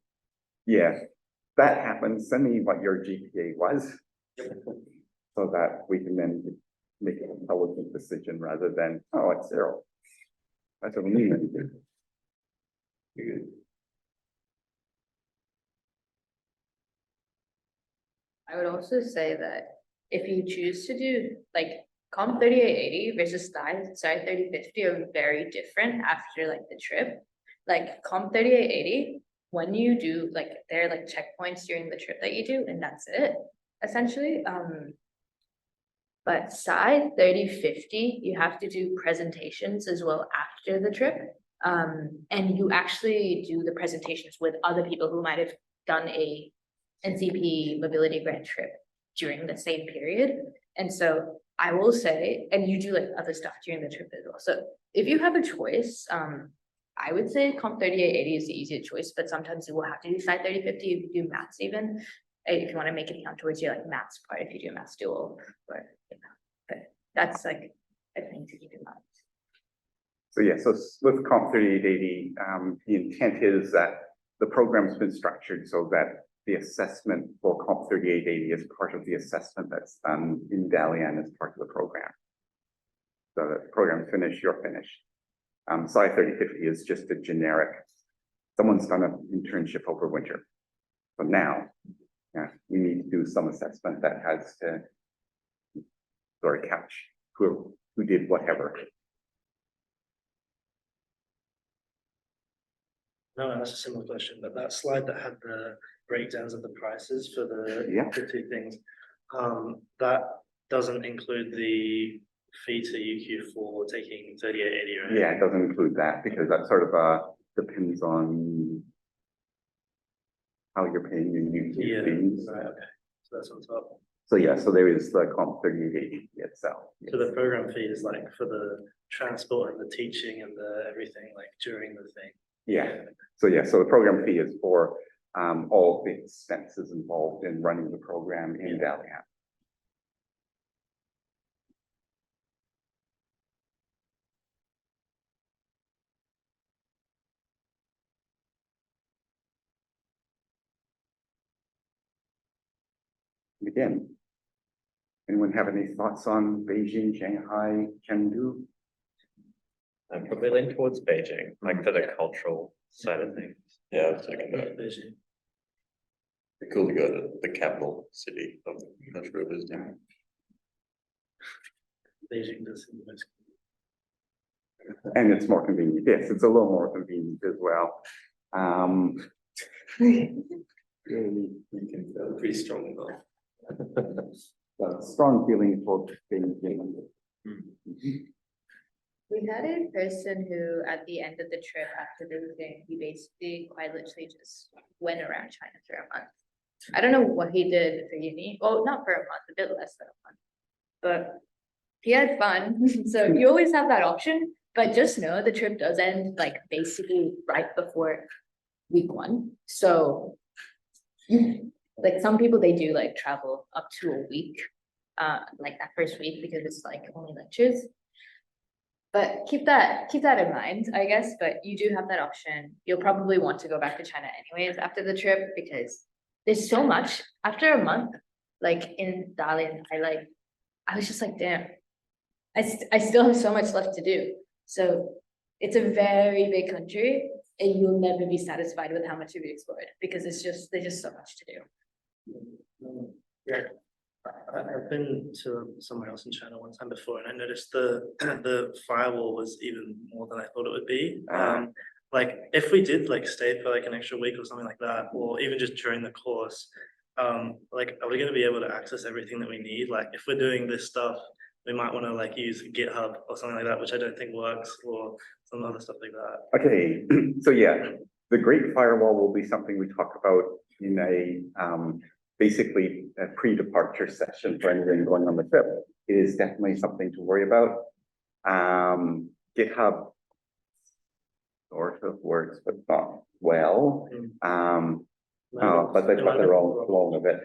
yeah, that happens, send me what your GPA was. So that we can then make an intelligent decision rather than, oh, it's 0. That's what we need to do. Good. I would also say that if you choose to do like Comp 3880 versus Sci 3050 are very different after like the trip. Like Comp 3880, when you do like there are like checkpoints during the trip that you do, and that's it, essentially. But Sci 3050, you have to do presentations as well after the trip. And you actually do the presentations with other people who might have done a NCP mobility grant trip during the same period. And so I will say, and you do like other stuff during the trip as well. So if you have a choice, I would say Comp 3880 is the easier choice, but sometimes you will have to do Sci 3050 if you do maths even. If you want to make it count towards your like maths part, if you do maths dual, or you know, but that's like a thing to keep in mind. So yeah, so with Comp 3880, the intent is that the program's been structured so that the assessment for Comp 3880 is part of the assessment that's done in Dalian as part of the program. So the program's finished, you're finished. Sci 3050 is just a generic, someone's done an internship over winter. So now, we need to do some assessment that has to sort of catch who did whatever. No, that's a similar question, but that slide that had the breakdowns of the prices for Yeah. the two things, that doesn't include the fee to UQ for taking 3880, right? Yeah, it doesn't include that because that sort of depends on how you're paying your Yeah, UQ fees. right, okay, so that's on top. So yeah, so there is the comp 3880 itself. So the program fee is like for the transport and the teaching and the everything, like during the thing. Yeah, so yeah, so the program fee is for all the expenses involved in running the program in Dalian. Again, anyone have any thoughts on Beijing, Shanghai, Chengdu? I'm probably leaning towards Beijing, like for the cultural side of things. Yeah, I was thinking that. Beijing. It'd be cool to go to the capital city of the country we're visiting. Beijing does seem the most. And it's more convenient. Yes, it's a little more convenient as well. You can feel pretty strong about. Strong feeling for Beijing. We had a person who, at the end of the trip after visiting, he basically quite literally just went around China for a month. I don't know what he did for uni. Well, not for a month, a bit less than a month. But he had fun. So you always have that option, but just know the trip does end like basically right before week 1. So you like some people they do like travel up to a week, like that first week because it's like only lectures. But keep that in mind, I guess, but you do have that option. You'll probably want to go back to China anyways after the trip because there's so much. After a month, like in Dalian, I was just like, damn, I still have so much left to do. So it's a very big country and you'll never be satisfied with how much you've explored because there's just so much to do. Yeah. I've been to somewhere else in China one time before and I noticed the firewall was even more than I thought it would be. Like if we did like stay for like an extra week or something like that, or even just during the course, like are we gonna be able to access everything that we need? Like if we're doing this stuff, we might want to like use GitHub or something like that, which I don't think works, or some other stuff like that. Okay, so yeah, the Great Firewall will be something we talk about in a basically a pre-departure session for anyone going on the trip. It is definitely something to worry about. GitHub sort of works, but not well. But they're all blown a bit.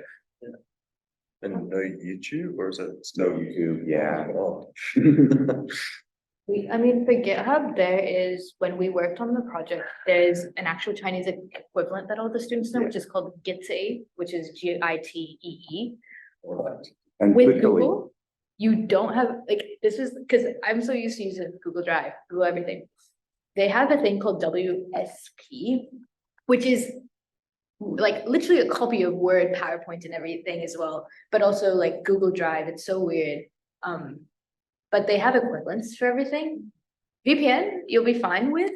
And no YouTube, or is it? No YouTube, yeah. Oh. I mean, for GitHub, there is, when we worked on the project, there's an actual Chinese equivalent that all the students know, which is called Gitee, which is GITEE. And With literally, Google, you don't have, like, this is, because I'm so used to using Google Drive, Google everything. They have a thing called WSP, which is like literally a copy of Word, PowerPoint and everything as well, but also like Google Drive, it's so weird. But they have equivalents for everything. VPN, you'll be fine with,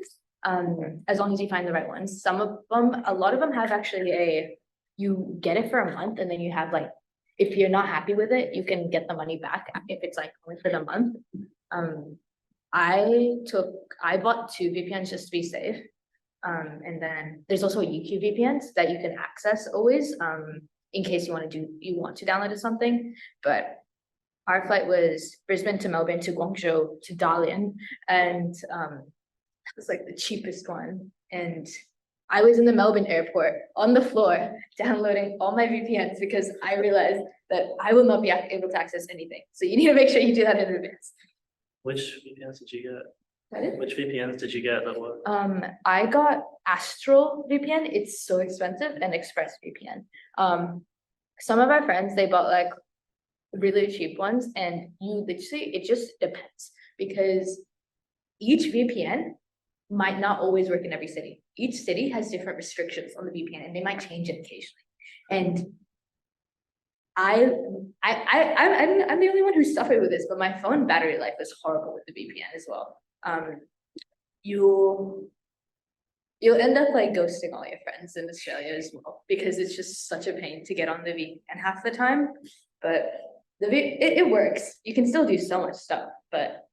as long as you find the right ones. Some of them, a lot of them have actually you get it for a month and then you have like, if you're not happy with it, you can get the money back if it's like only for the month. I bought 2 VPNs just to be safe. And then there's also a UQ VPNs that you can access always, in case you want to download or something, but our flight was Brisbane to Melbourne to Guangzhou to Dalian, and it was like the cheapest one. And I was in the Melbourne airport on the floor downloading all my VPNs because I realized that I will not be able to access anything. So you need to make sure you do that in advance. Which VPNs did you get? Pardon? Which VPNs did you get that were? I got Astral VPN. It's so expensive, and Express VPN. Some of our friends, they bought like really cheap ones, and you literally, it just depends because each VPN might not always work in every city. Each city has different restrictions on the VPN and they might change it occasionally. And I'm the only one who suffered with this, but my phone battery life was horrible with the VPN as well. you'll end up like ghosting all your friends in Australia as well, because it's just such a pain to get on the VPN half the time. But it works. You can still do so much stuff, but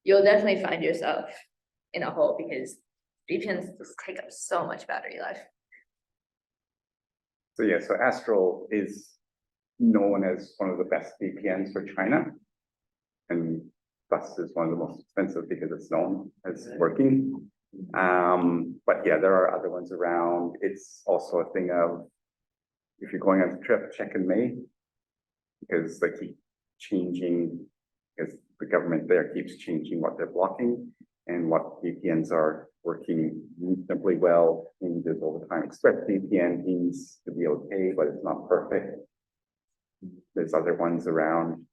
you'll definitely find yourself in a hole because VPNs just take up so much battery life. So yeah, so Astral is known as one of the best VPNs for China. And thus is one of the most expensive because it's known as working. But yeah, there are other ones around. It's also a thing of, if you're going on a trip, check in May, because they keep changing, because the government there keeps changing what they're blocking and what VPNs are working reasonably well. Changes all the time. ExpressVPN seems to be okay, but it's not perfect. There's other ones around.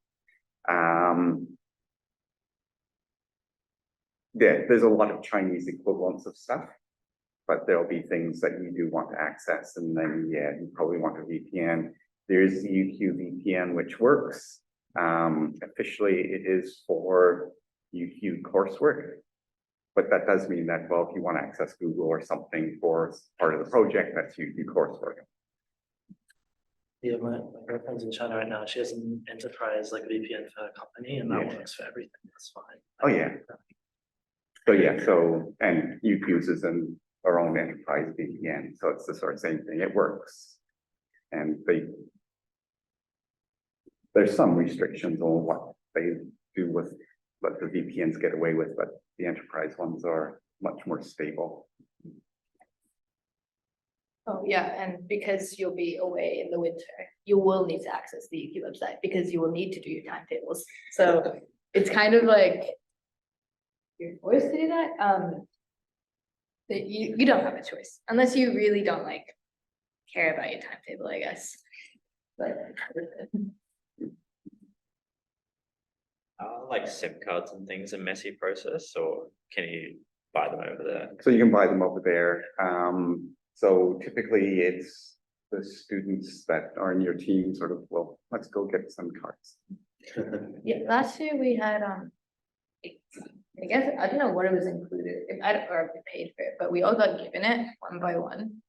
Yeah, there's a lot of Chinese equivalents of stuff, but there'll be things that you do want to access, and then yeah, you probably want a VPN. There's the UQ VPN, which works. Officially, it is for UQ coursework, but that does mean that, well, if you want to access Google or something for part of the project, that's UQ coursework. Yeah, my girlfriend's in China right now. She has an enterprise like VPN for her company, and that Yeah. works for everything. That's fine. Oh, yeah. So yeah, so, and UQ uses our own enterprise VPN, so it's the sort of same thing, it works. And there's some restrictions on what they do with what the VPNs get away with, but the enterprise ones are much more stable. Oh, yeah, and because you'll be away in the winter, you will need to access the UQ website because you will need to do your timetables. So it's kind of like you're forced to do that. That you don't have a choice unless you really don't like care about your timetable, I guess. But Like SIM cards and things a messy process, or can you buy them over there? So you can buy them over there. So typically it's the students that are in your team sort of, well, let's go get some cards. yeah, last year we had I guess I don't know what it was included, if I don't, or paid for it, but we all got given it one by one.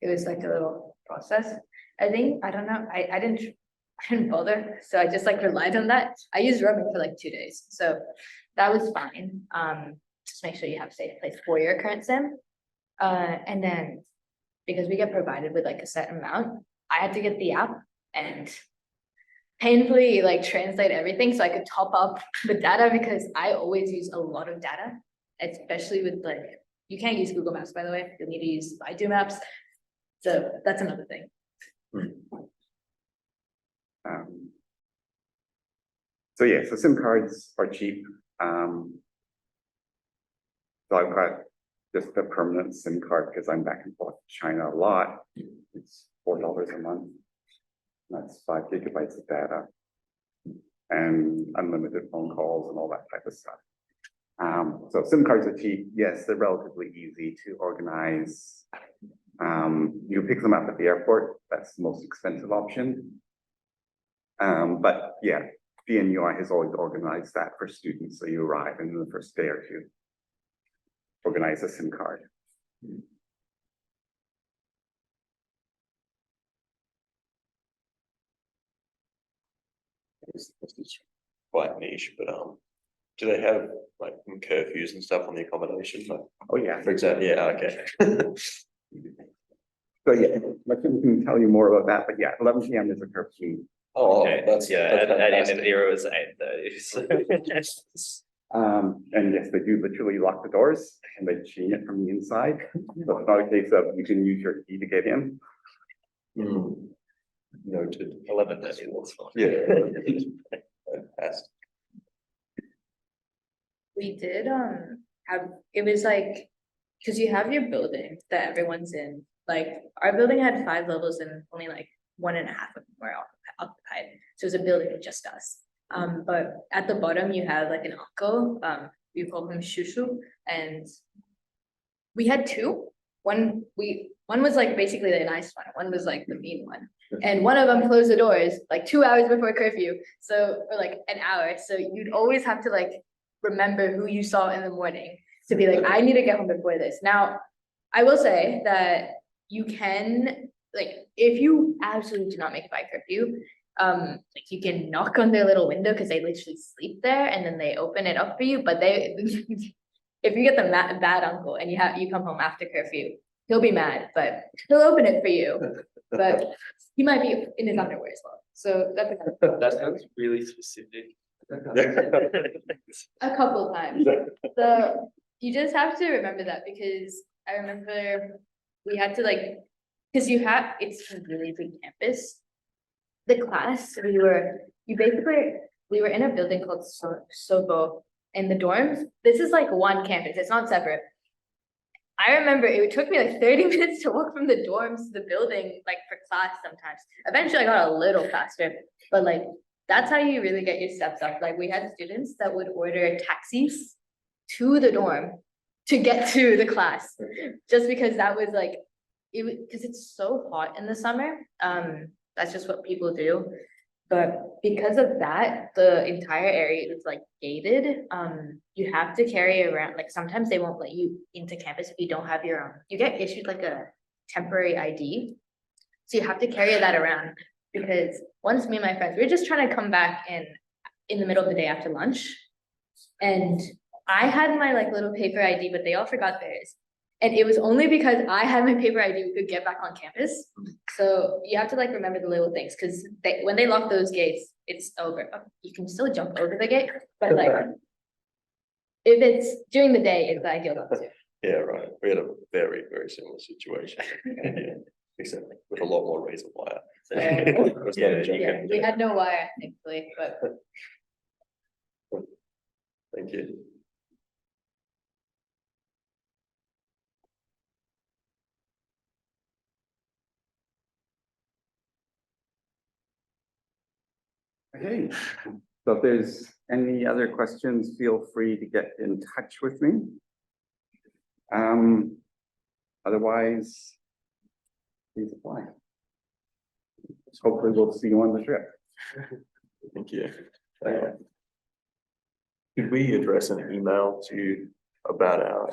It was like a little process. I think, I don't know, I didn't bother, so I just like relied on that. I used roaming for like 2 days, so that was fine. Just make sure you have a safe place for your current SIM. And then because we get provided with like a set amount, I had to get the app and painfully like translate everything so I could top up the data, because I always use a lot of data, especially with like, you can't use Google Maps, by the way, you'll need to use Baidu Maps. So that's another thing. So yeah, so SIM cards are cheap. So I've got just a permanent SIM card because I'm back and forth to China a lot. It's $4 a month. That's 5 gigabytes of data and unlimited phone calls and all that type of stuff. So SIM cards are cheap. Yes, they're relatively easy to organize. You pick them up at the airport. That's the most expensive option. But yeah, VNUI has always organized that for students. So you arrive and in the first day or two, organize a SIM card. It's quite niche, but do they have like curfews and stuff on the accommodation? Like, Oh yeah. for example, yeah, okay. So yeah, I can tell you more about that, but yeah, 11 p.m. is a curfew. Oh, Okay, that's yeah, that's at the end of fantastic. the year it was 8:30. And yes, they do literally lock the doors and they chain it from the inside. So it's not a case of you can use your key to get in. Noted. 11:30, that's fine. Yeah. Fantastic. We did have, it was like, because you have your building that everyone's in, like our building had 5 levels and only like 1.5 of them were occupied, so it was a building with just us. But at the bottom you have like an uncle, we call him Shushu, and we had 2. One was like basically the nice one was like the mean one, and one of them closed the doors like 2 hours before curfew, so, or like an hour, so you'd always have to like remember who you saw in the morning to be like, I need to get home before this. Now, I will say that you can, like, if you absolutely do not make by curfew, like you can knock on their little window because they literally sleep there and then they open it up for you, but they, if you get the bad uncle and you come home after curfew, he'll be mad, but he'll open it for you. But he might be in his underwear as well, so that's That sounds really specific. a couple times. So you just have to remember that because I remember we had to like, because it's a really big campus. The class, we were in a building called Sobo and the dorms. This is like one campus, it's not separate. I remember it took me like 30 minutes to walk from the dorms to the building, like for class sometimes. Eventually I got a little faster, but like that's how you really get your steps up. Like we had students that would order taxis to the dorm to get to the class, just because that was like, because it's so hot in the summer. That's just what people do. But because of that, the entire area is like gated. You have to carry around, like sometimes they won't let you into campus if you don't have your own, you get issued like a temporary ID. So you have to carry that around because once me and my friends, we were just trying to come back in the middle of the day after lunch. And I had my like little paper ID, but they all forgot theirs. And it was only because I had my paper ID we could get back on campus. So you have to like remember the little things because when they lock those gates, it's over. You can still jump over the gate, but like if it's during the day, it's ideal not to. Yeah, right. We had a very, very similar situation. Yeah, except with a lot more razor wire. It was not a joke. Yeah, we had no wire, thankfully, but Thank you. Okay, so if there's any other questions, feel free to get in touch with me. Otherwise, please apply. Hopefully we'll see you on the trip. Thank you. Could we address an email to about our